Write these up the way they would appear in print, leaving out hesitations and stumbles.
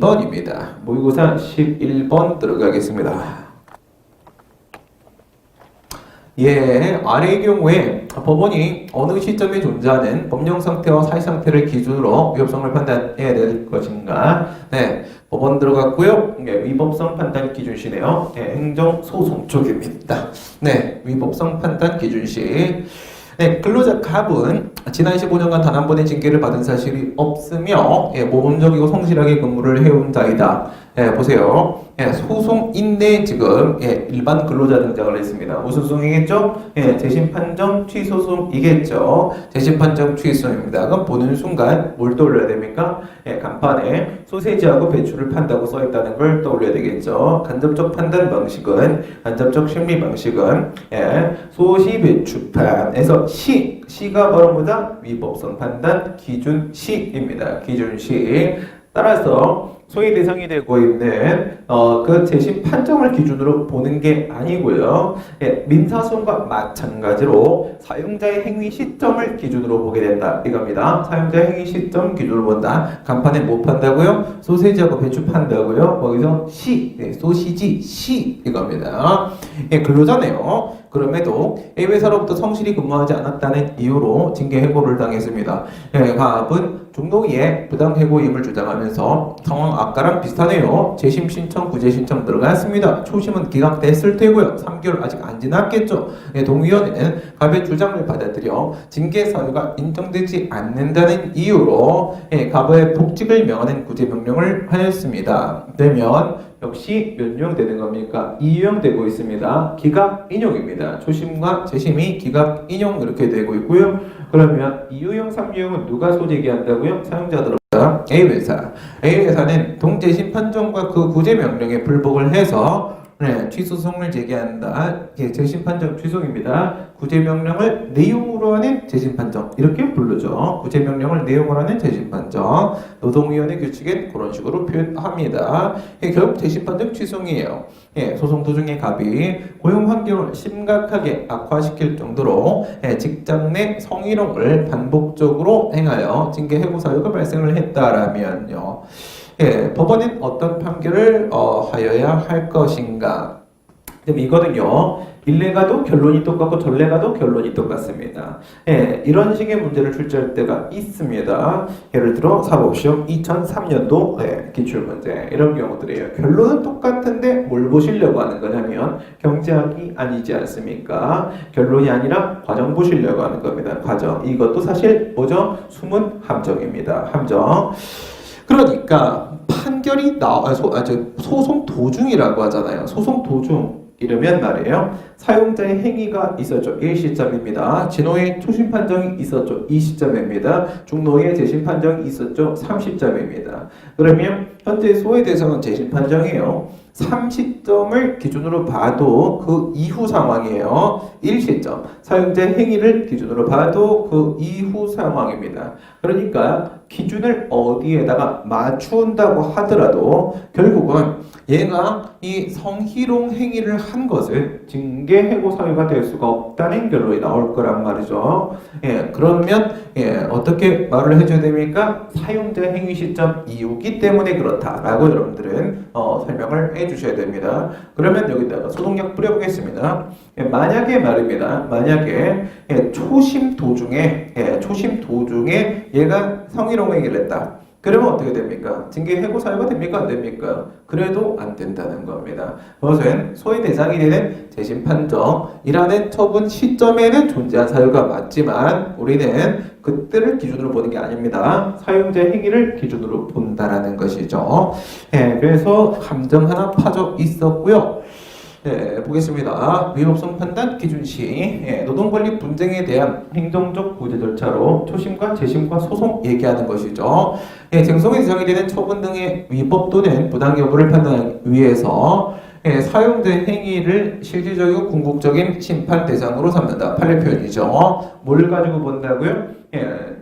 11번입니다. 모의고사 11번 들어가겠습니다. 예, 아래의 경우에 법원이 어느 시점에 존재하는 법령 상태와 사회 상태를 기준으로 위법성을 판단해야 될 것인가? 네, 법원 들어갔고요. 네, 위법성 판단 기준시네요. 네, 행정소송 쪽입니다. 네, 위법성 판단 기준시. 네, 근로자 갑은 지난 15년간 단 한 번의 징계를 받은 사실이 없으며 모범적이고 성실하게 근무를 해온 자이다. 보세요. 소송인데 지금 일반 근로자 등장을 했습니다. 무슨 소송이겠죠? 재심 판정 취소송이겠죠. 재심 판정 취소송입니다. 그럼 보는 순간 뭘 떠올려야 됩니까? 간판에 소세지하고 배추를 판다고 써 있다는 걸 떠올려야 되겠죠. 간접적 판단 방식은 간접적 심리 방식은 소시 배추판에서 시가 바로 뭐다? 위법성 판단 기준시입니다. 기준시. 따라서 소위 대상이 되고 있는 그 재심 판정을 기준으로 보는 게 아니고요. 민사소송과 마찬가지로 사용자의 행위 시점을 기준으로 보게 된다. 이겁니다. 사용자의 행위 시점 기준으로 본다. 간판에 뭐 판다고요? 소세지하고 배추 판다고요. 거기서 소시지 시 이겁니다. 근로자네요. 그럼에도 A회사로부터 성실히 근무하지 않았다는 이유로 징계 해고를 당했습니다. 갑은 중노위에 부당해고임을 주장하면서 상황 아까랑 비슷하네요. 재심 신청, 구제 신청 들어갔습니다. 초심은 기각됐을 테고요. 3개월 아직 안 지났겠죠. 동의원은 갑의 주장을 받아들여 징계 사유가 인정되지 않는다는 이유로 갑의 복직을 명하는 구제 명령을 하였습니다. 되면 역시 몇 유형되는 겁니까? 2유형되고 있습니다. 기각 인용입니다. 초심과 재심이 기각 인용 이렇게 되고 있고요. 그러면 2유형, 3유형은 누가 소재기한다고요? 사용자 들어가 A회사. A회사는 동재심 판정과 그 구제 명령에 불복을 해서 취소송을 제기한다. 재심 판정 취소입니다. 구제 명령을 내용으로 하는 재심 판정 이렇게 부르죠. 구제 명령을 내용으로 하는 재심 판정. 노동위원회 규칙엔 그런 식으로 표현합니다. 결국 재심 판정 취소이에요. 소송 도중에 갑이 고용 환경을 심각하게 악화시킬 정도로 직장 내 성희롱을 반복적으로 행하여 징계 해고 사유가 발생을 했다라면요. 법원은 어떤 판결을 하여야 할 것인가? 이거는요. 일례 가도 결론이 똑같고 전례 가도 결론이 똑같습니다. 이런 식의 문제를 출제할 때가 있습니다. 예를 들어 사법시험 2003년도 기출문제 이런 경우들이에요. 결론은 똑같은데 뭘 보시려고 하는 거냐면 경제학이 아니지 않습니까? 결론이 아니라 과정 보시려고 하는 겁니다. 과정. 이것도 사실 뭐죠? 숨은 함정입니다. 함정. 그러니까 판결이 소송 도중이라고 하잖아요. 소송 도중 이러면 말이에요. 사용자의 행위가 있었죠. 1시점입니다. 진호의 초심 판정이 있었죠. 2시점입니다. 중노의 재심 판정이 있었죠. 3시점입니다. 그러면 현재 소의 대상은 재심 판정이에요. 3시점을 기준으로 봐도 그 이후 상황이에요. 1시점. 사용자의 행위를 기준으로 봐도 그 이후 상황입니다. 그러니까 기준을 어디에다가 맞춘다고 하더라도 결국은 얘가 이 성희롱 행위를 한 것을 징계 해고 사유가 될 수가 없다는 결론이 나올 거란 말이죠. 그러면 어떻게 말을 해줘야 됩니까? 사용자 행위 시점 이후기 때문에 그렇다라고 여러분들은 설명을 해주셔야 됩니다. 그러면 여기다가 소송력 뿌려보겠습니다. 만약에 말입니다. 만약에 초심 도중에 얘가 성희롱 행위를 했다. 그러면 어떻게 됩니까? 징계 해고 사유가 됩니까? 안 됩니까? 그래도 안 된다는 겁니다. 그것은 소위 대상이 되는 재심 판정이라는 처분 시점에는 존재한 사유가 맞지만 우리는 그때를 기준으로 보는 게 아닙니다. 사용자의 행위를 기준으로 본다라는 것이죠. 그래서 함정 하나 파져 있었고요. 보겠습니다. 위법성 판단 기준시 노동권리 분쟁에 대한 행정적 구제 절차로 초심과 재심과 소송 얘기하는 것이죠. 쟁송의 대상이 되는 처분 등의 위법 또는 부당 여부를 판단하기 위해서 사용된 행위를 실질적이고 궁극적인 심판 대상으로 삼는다. 판례 표현이죠. 뭘 가지고 본다고요?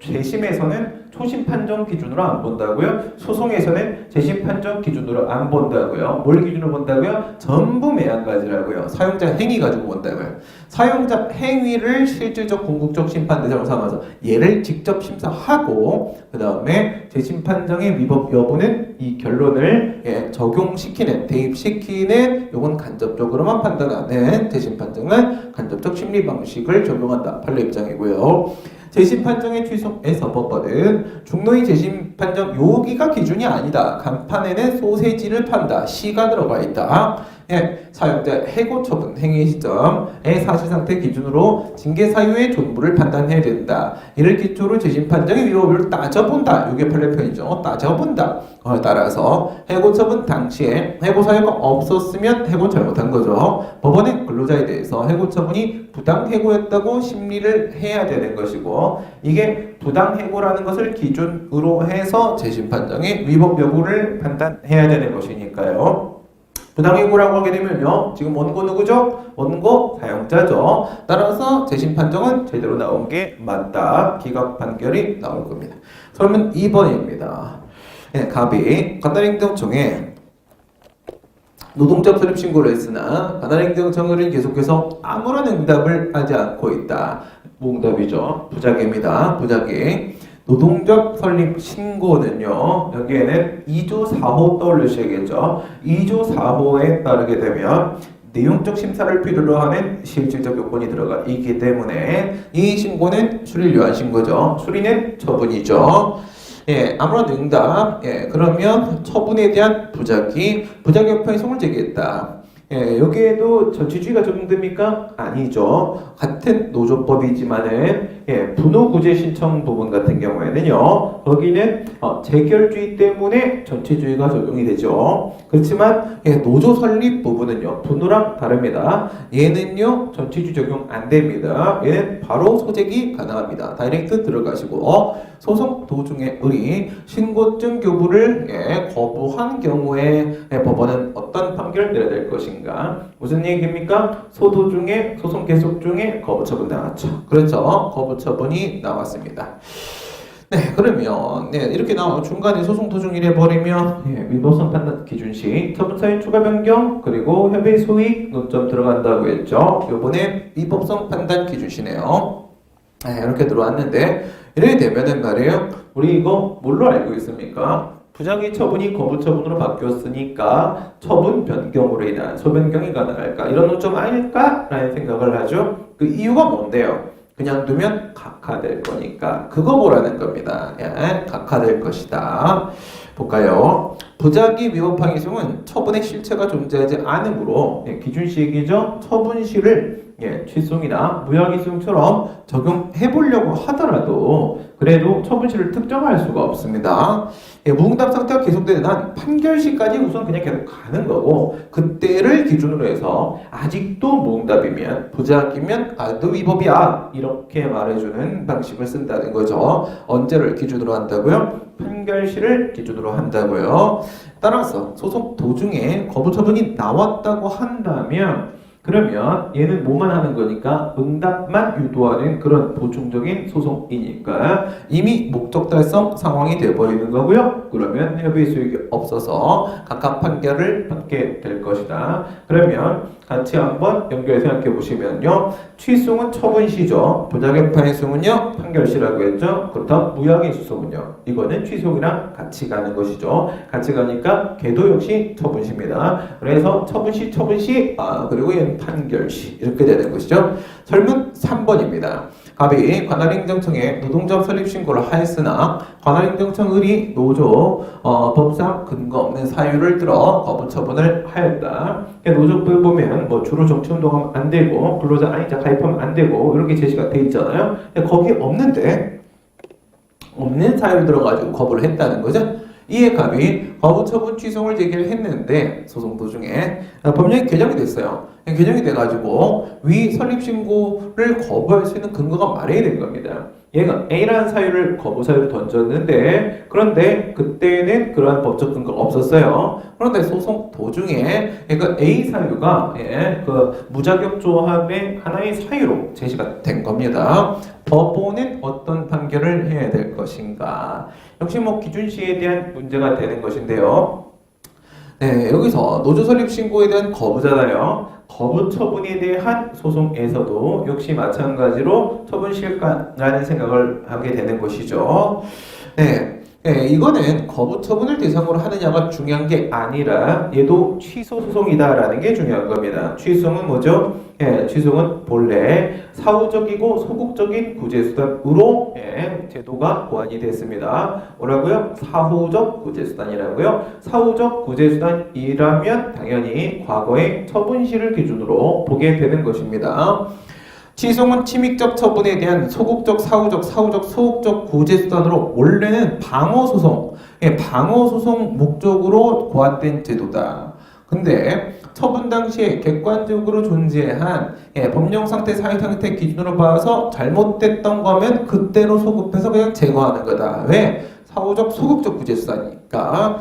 재심에서는 초심 판정 기준으로 안 본다고요? 소송에서는 재심 판정 기준으로 안 본다고요? 뭘 기준으로 본다고요? 전부 매한가지라고요. 사용자 행위 가지고 본다고요. 사용자 행위를 실질적 궁극적 심판 대상으로 삼아서 얘를 직접 심사하고 그 다음에 재심 판정의 위법 여부는 이 결론을 적용시키는 대입시키는 요건 간접적으로만 판단하는 재심 판정은 간접적 심리 방식을 적용한다. 판례 입장이고요. 재심 판정의 취소에서 법원은 중노의 재심 판정 여기가 기준이 아니다. 간판에는 소세지를 판다. 시가 들어가 있다. 사용자 해고 처분 행위 시점의 사실상태 기준으로 징계 사유의 존부를 판단해야 된다. 이를 기초로 재심 판정의 위법을 따져본다. 이게 판례편이죠. 따져본다. 따라서 해고 처분 당시에 해고 사유가 없었으면 해고 잘못한 거죠. 법원은 근로자에 대해서 해고 처분이 부당 해고였다고 심리를 해야 되는 것이고 이게 부당 해고라는 것을 기준으로 해서 재심 판정의 위법 여부를 판단해야 되는 것이니까요. 부당해고라고 하게 되면요. 지금 원고 누구죠? 원고 사용자죠. 따라서 재심 판정은 제대로 나온 게 맞다. 기각 판결이 나올 겁니다. 그러면 2번입니다. 갑이 관할행정청에 노동자 설립 신고를 했으나 관할행정청은 계속해서 아무런 응답을 하지 않고 있다. 무응답이죠. 부작위입니다. 부작위. 노동적 설립 신고는요. 여기에는 2조 4호 떠올리셔야겠죠. 2조 4호에 따르게 되면 내용적 심사를 필요로 하는 실질적 요건이 들어가 있기 때문에 이 신고는 수리를 위한 신고죠. 수리는 처분이죠. 아무런 응답. 그러면 처분에 대한 부작위 여파의 소송을 제기했다. 여기에도 전치주의가 적용됩니까? 아니죠. 같은 노조법이지만은 분호구제 신청 부분 같은 경우에는요. 거기는 재결주의 때문에 전치주의가 적용이 되죠. 그렇지만 노조 설립 부분은요. 분호랑 다릅니다. 얘는요. 전치주의 적용 안 됩니다. 얘는 바로 소재기 가능합니다. 다이렉트 들어가시고 소송 도중에 의리 신고증 교부를 거부한 경우에 법원은 어떤 판결을 내려야 될 것인가? 무슨 얘기입니까? 소도중에 소송 계속 중에 거부처분 나왔죠. 그렇죠. 거부처분이 나왔습니다. 네, 그러면 이렇게 나오면 중간에 소송 도중 이래 버리면 위법성 판단 기준 시 처분 사유 추가 변경 그리고 협의 소익 논점 들어간다고 했죠. 요번에 위법성 판단 기준 시네요. 이렇게 들어왔는데 이렇게 되면은 말이에요. 우리 이거 뭘로 알고 있습니까? 부작위 처분이 거부 처분으로 바뀌었으니까 처분 변경으로 인한 소변경이 가능할까? 이런 논점 아닐까? 라는 생각을 하죠. 그 이유가 뭔데요? 그냥 두면 각하될 거니까 그거 보라는 겁니다. 각하될 것이다. 볼까요? 부작위 위법 항의 시은 처분의 실체가 존재하지 않으므로 기준시이죠. 처분시를 취소이나 무효기소처럼 적용해 보려고 하더라도 그래도 처분시를 특정할 수가 없습니다. 무응답 상태가 계속되는 한 판결시까지 우선 그냥 계속 가는 거고 그때를 기준으로 해서 아직도 무응답이면 부작위면 또 위법이야 이렇게 말해주는 방식을 쓴다는 거죠. 언제를 기준으로 한다고요? 판결시를 기준으로 한다고요. 따라서 소송 도중에 거부처분이 나왔다고 한다면 그러면 얘는 뭐만 하는 거니까 응답만 유도하는 그런 보충적인 소송이니까 이미 목적 달성 상황이 되어버리는 거고요. 그러면 협의 수익이 없어서 각각 판결을 받게 될 것이다. 그러면 같이 한번 연결 생각해 보시면요. 취소는 처분시죠. 부작용파의 수는요. 판결시라고 했죠. 그렇다면 무효의 수소문요. 이거는 취소이랑 같이 가는 것이죠. 같이 가니까 걔도 역시 처분시입니다. 그래서 처분시 그리고 얘는 판결시 이렇게 되는 것이죠. 설문 3번입니다. 갑이 관할행정청에 노동조합 설립 신고를 하였으나 관할행정청 의리 노조 법상 근거 없는 사유를 들어 거부 처분을 하였다. 노조법에 보면 주로 정치운동하면 안 되고 근로자 아니자 가입하면 안 되고 이렇게 제시가 돼 있잖아요. 거기 없는 사유를 들어가지고 거부를 했다는 거죠. 이에 갑이 거부처분 취소를 제기를 했는데 소송 도중에 법령이 개정이 됐어요. 개정이 돼가지고 위 설립신고를 거부할 수 있는 근거가 마련이 된 겁니다. 얘가 A라는 사유를 거부 사유로 던졌는데 그런데 그때는 그러한 법적 근거가 없었어요. 그런데 소송 도중에 그 A 사유가 그 무자격 조합의 하나의 사유로 제시가 된 겁니다. 법원은 어떤 판결을 해야 될 것인가? 역시 뭐 기준시에 대한 문제가 되는 것인데요. 네, 여기서 노조 설립 신고에 대한 거부잖아요. 거부 처분에 대한 소송에서도 역시 마찬가지로 처분실까라는 생각을 하게 되는 것이죠. 네, 이거는 거부 처분을 대상으로 하느냐가 중요한 게 아니라 얘도 취소 소송이다라는 게 중요한 겁니다. 취소는 뭐죠? 취소는 본래 사후적이고 소극적인 구제수단으로 제도가 보완이 됐습니다. 뭐라고요? 사후적 구제수단이라고요. 사후적 구제수단이라면 당연히 과거의 처분시를 기준으로 보게 되는 것입니다. 취소는 침익적 처분에 대한 소극적, 사후적, 소극적 구제수단으로 원래는 방어소송, 방어소송 목적으로 고안된 제도다. 근데 처분 당시에 객관적으로 존재한 법령상태, 사회상태 기준으로 봐서 잘못됐던 거면 그때로 소급해서 그냥 제거하는 거다. 왜? 사후적, 소극적 구제수단이니까.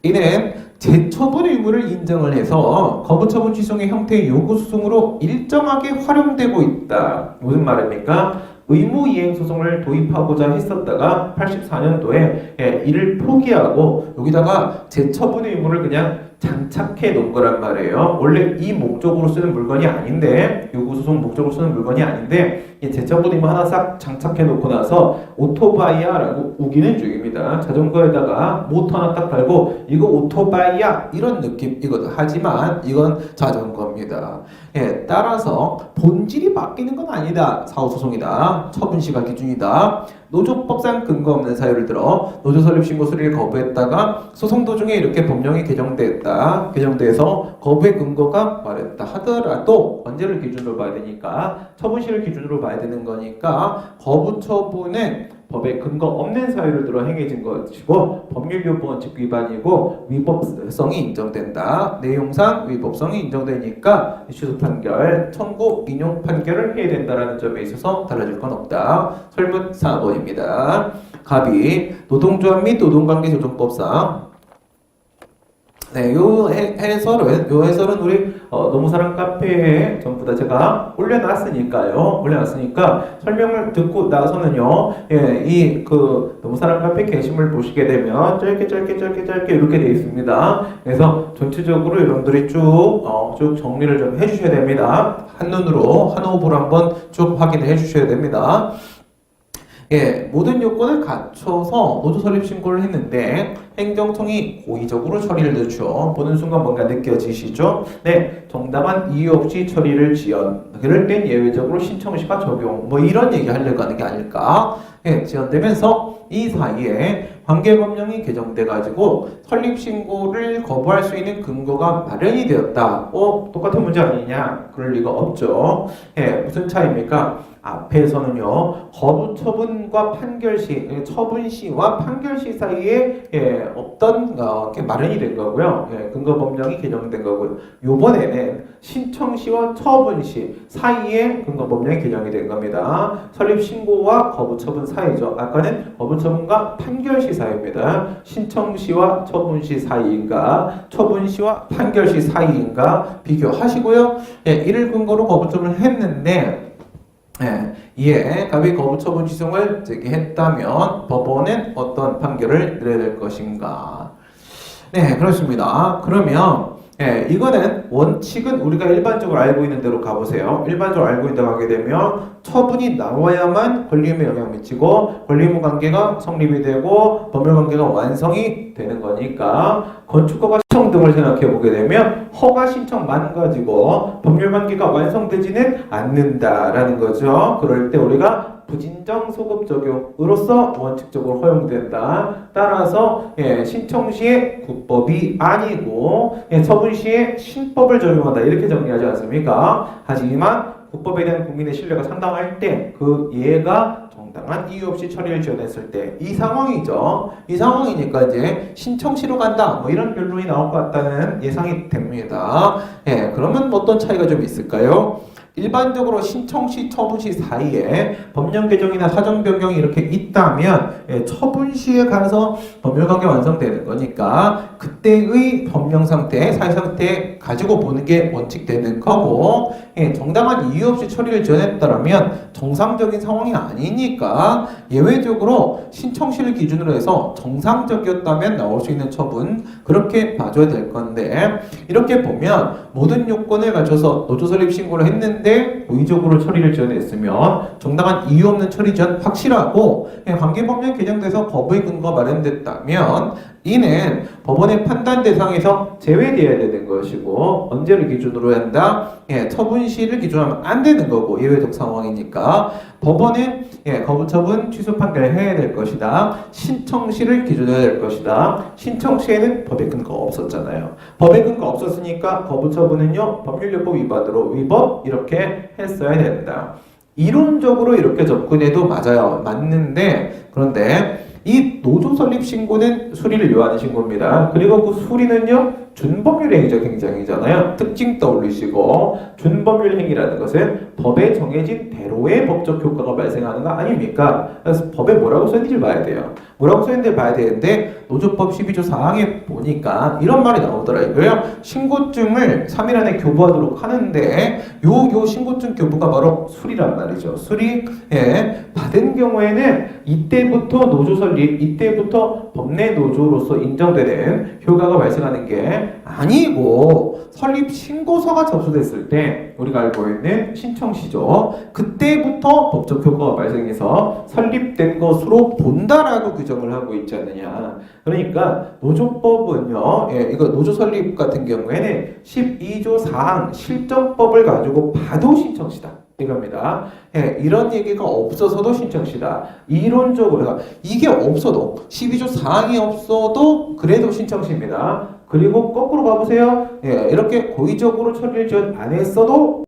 이는 재처분 의무를 인정을 해서 거부처분 취소의 형태의 요구소송으로 일정하게 활용되고 있다. 무슨 말입니까? 의무이행소송을 도입하고자 했었다가 84년도에 이를 포기하고 여기다가 재처분 의무를 그냥 장착해 놓은 거란 말이에요. 원래 이 목적으로 쓰는 물건이 아닌데, 요구소송 목적으로 쓰는 물건이 아닌데 이 재처분 의무 하나 싹 장착해 놓고 나서 오토바이야 라고 우기는 중입니다. 자전거에다가 모터 하나 딱 달고 이거 오토바이야 이런 느낌이거든. 하지만 이건 자전거입니다. 따라서 본질이 바뀌는 건 아니다. 사후소송이다. 처분시가 기준이다. 노조법상 근거 없는 사유를 들어 노조 설립 신고 수리를 거부했다가 소송 도중에 이렇게 법령이 개정돼서 거부의 근거가 말했다 하더라도 언제를 기준으로 봐야 되니까 처분시를 기준으로 봐야 되는 거니까 거부 처분은 법에 근거 없는 사유를 들어 행해진 것이고 법률요구원칙 위반이고 위법성이 인정된다. 내용상 위법성이 인정되니까 취소 판결, 청구, 인용 판결을 해야 된다라는 점에 있어서 달라질 건 없다. 설문 4번입니다. 갑이 노동조합 및 노동관계조정법상 요 해설은 우리 노무사랑 카페에 전부 다 제가 올려놨으니까 설명을 듣고 나서는요, 이 노무사랑 카페 게시물 보시게 되면 짧게 이렇게 되어 있습니다. 그래서 전체적으로 여러분들이 쭉 정리를 좀 해주셔야 됩니다. 한눈으로 한 호흡으로 한번 쭉 확인을 해주셔야 됩니다. 모든 요건을 갖춰서 노조 설립 신고를 했는데 행정청이 고의적으로 처리를 늦춰 보는 순간 뭔가 느껴지시죠? 네, 정당한 이유 없이 처리를 지연. 그럴 땐 예외적으로 신청시가 적용. 뭐 이런 얘기 하려고 하는 게 아닐까? 지연되면서 이 사이에 관계법령이 개정돼가지고 설립신고를 거부할 수 있는 근거가 마련이 되었다. 똑같은 문제 아니냐? 그럴 리가 없죠. 무슨 차이입니까? 앞에서는요, 거부 처분과 판결시, 처분시와 판결시 사이에 없던 게 마련이 된 거고요. 근거 법령이 개정된 거고요. 요번에는 신청시와 처분시 사이에 근거 법령이 개정이 된 겁니다. 설립 신고와 거부 처분 사이죠. 아까는 거부 처분과 판결시 사이입니다. 신청시와 처분시 사이인가, 처분시와 판결시 사이인가 비교하시고요. 이를 근거로 거부 처분을 했는데 이에 갑이 거부 처분 취소를 제기했다면 법원은 어떤 판결을 내려야 될 것인가? 네, 그렇습니다. 그러면 이거는 원칙은 우리가 일반적으로 알고 있는 대로 가보세요. 일반적으로 알고 있다고 하게 되면 처분이 나와야만 권리의무에 영향을 미치고 권리의무 관계가 성립이 되고 법률 관계가 완성이 되는 거니까 건축허가 신청 등을 생각해 보게 되면 허가 신청만 가지고 법률 관계가 완성되지는 않는다라는 거죠. 그럴 때 우리가 부진정 소급 적용으로서 원칙적으로 허용된다. 따라서 신청 시에 국법이 아니고 처분 시에 신법을 적용한다. 이렇게 정리하지 않습니까? 하지만 국법에 대한 국민의 신뢰가 상당할 때 그 예가 정당한 이유 없이 처리를 지연했을 때 이 상황이죠. 이 상황이니까 이제 신청시로 간다. 뭐 이런 결론이 나올 것 같다는 예상이 됩니다. 그러면 어떤 차이가 좀 있을까요? 일반적으로 신청시, 처분시 사이에 법령 개정이나 사정 변경이 이렇게 있다면 처분 시에 가서 법률 관계 완성되는 거니까 그때의 법령 상태, 사회 상태 가지고 보는 게 원칙되는 거고 정당한 이유 없이 처리를 지연했다면 정상적인 상황이 아니니까 예외적으로 신청시를 기준으로 해서 정상적이었다면 나올 수 있는 처분 그렇게 봐줘야 될 건데 이렇게 보면 모든 요건을 갖춰서 노조 설립 신고를 했는데 고의적으로 처리를 지연했으면 정당한 이유 없는 처리 지연 확실하고 관계법령 개정돼서 법의 근거가 마련됐다면 이는 법원의 판단 대상에서 제외되어야 되는 것이고 언제를 기준으로 한다? 처분시를 기준으로 하면 안 되는 거고 예외적 상황이니까 법원은 거부처분 취소 판결을 해야 될 것이다. 신청시를 기준으로 해야 될 것이다. 신청시에는 법의 근거가 없었잖아요. 법의 근거 없었으니까 거부처분은요 법률요법 위반으로 위법 이렇게 했어야 된다. 이론적으로 이렇게 접근해도 맞아요. 맞는데 그런데 이 노조 설립 신고는 수리를 요하는 신고입니다. 그리고 그 수리는요 준법률 행위적 행정이잖아요. 특징 떠올리시고 준법률 행위라는 것은 법에 정해진 대로의 법적 효과가 발생하는 거 아닙니까? 그래서 법에 뭐라고 써있는지 봐야 돼요. 뭐라고 써있는지 봐야 되는데 노조법 12조 4항에 보니까 이런 말이 나오더라고요. 신고증을 3일 안에 교부하도록 하는데 요 신고증 교부가 바로 수리란 말이죠. 수리 받은 경우에는 이때부터 노조 설립, 이때부터 법내 노조로서 인정되는 효과가 발생하는 게 아니고 설립 신고서가 접수됐을 때 우리가 알고 있는 신청시죠. 그때부터 법적 효과가 발생해서 설립된 것으로 본다라고 규정을 하고 있지 않느냐. 그러니까 노조법은요, 이거 노조 설립 같은 경우에는 12조 4항 실정법을 가지고 봐도 신청시다. 이겁니다. 이런 얘기가 없어서도 신청시다. 이론적으로 이게 없어도 12조 4항이 없어도 그래도 신청시입니다. 그리고 거꾸로 가보세요. 이렇게 고의적으로 처리를 지원 안 했어도